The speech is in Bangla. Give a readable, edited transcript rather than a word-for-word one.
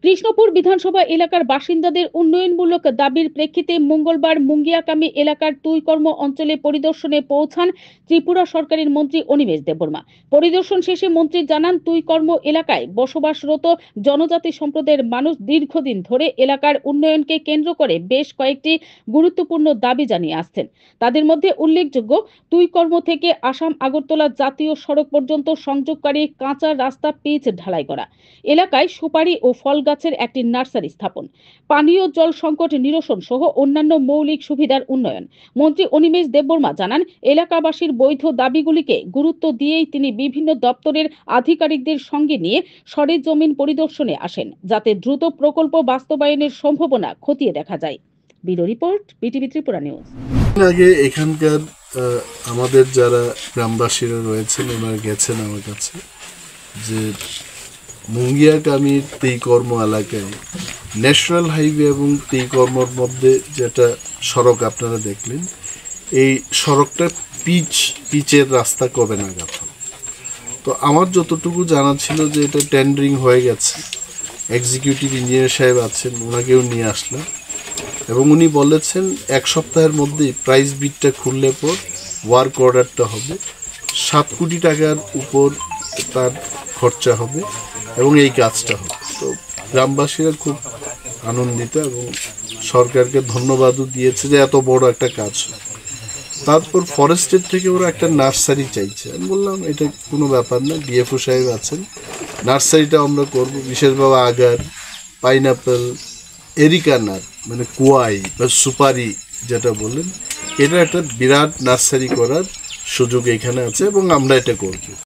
কৃষ্ণপুর বিধানসভা এলাকার বাসিন্দাদের উন্নয়নমূলক দাবির প্রেক্ষিতে মঙ্গলবার মুঙ্গিয়াকামী এলাকার তুইকর্ম অঞ্চলে পরিদর্শনে পৌঁছান ত্রিপুরা সরকারের মন্ত্রী অনিমেষ দেববর্মা। পরিদর্শন শেষে মন্ত্রী জানান, তুইকর্ম এলাকায় বসবাসরত জনজাতি সম্প্রদায়ের মানুষ দীর্ঘদিন ধরে এলাকার উন্নয়নকে কেন্দ্র করে বেশ কয়েকটি গুরুত্বপূর্ণ দাবি জানিয়ে আসছেন। তাদের মধ্যে উল্লেখযোগ্য, তুইকর্ম থেকে আসাম আগরতলা জাতীয় সড়ক পর্যন্ত সংযোগকারী কাঁচা রাস্তা পিচ ঢালাই করা, এলাকায় সুপারি ও ফল গাছের একটি নার্সারি স্থাপন, পানীয় জল সংকট নিরসন সহ অন্যান্য মৌলিক সুবিধার উন্নয়ন। মন্ত্রী অনিমেষ দেববর্মা জানান, এলাকাবাসীর বৈধ দাবিগুলিকে গুরুত্ব দিয়েই তিনি বিভিন্ন দপ্তরের আধিকারিকদের সঙ্গে নিয়ে সরেজমিন পরিদর্শনে আসেন, যাতে দ্রুত প্রকল্প বাস্তবায়নের সম্ভাবনা খতিয়ে দেখা যায়। Bureau report, BTV Tripura news. আগে এখানকার আমাদের যারা গ্রামবাসীরা রয়েছেন ওনারা গেছেন আমার কাছে যে মুঙ্গিয়াকামীর তেইকর্ম এলাকায় ন্যাশনাল হাইওয়ে এবং তেইকর্মর মধ্যে যেটা সড়ক আপনারা দেখলেন, এই সড়কটা পিচের রাস্তা কবে নাগাদ হবে। তো আমার যতটুকু জানা ছিল যে এটা টেন্ডারিং হয়ে গেছে, এক্সিকিউটিভ ইঞ্জিনিয়ার সাহেব আছেন, ওনাকেও নিয়ে আসলাম এবং উনি বলেছেন 1 সপ্তাহের মধ্যেই প্রাইস বিটটা খুললে পর ওয়ার্ক অর্ডারটা হবে। 7 কোটি টাকার উপর তার খরচা হবে এবং এই কাজটা হবে। তো গ্রামবাসীরা খুব আনন্দিত এবং সরকারকে ধন্যবাদও দিয়েছে যে এত বড় একটা কাজ। তারপর ফরেস্টের থেকে ওরা একটা নার্সারি চাইছে। আমি বললাম এটা কোনো ব্যাপার না, ডিএফও সাহেব আছেন, নার্সারিটা আমরা করব। বিশেষভাবে আগার, পাইনাপেল, এরিকানার মানে কোয়াই বা সুপারি যেটা বললেন, এটা একটা বিরাট নার্সারি করার সুযোগ এখানে আছে এবং আমরা এটা করব।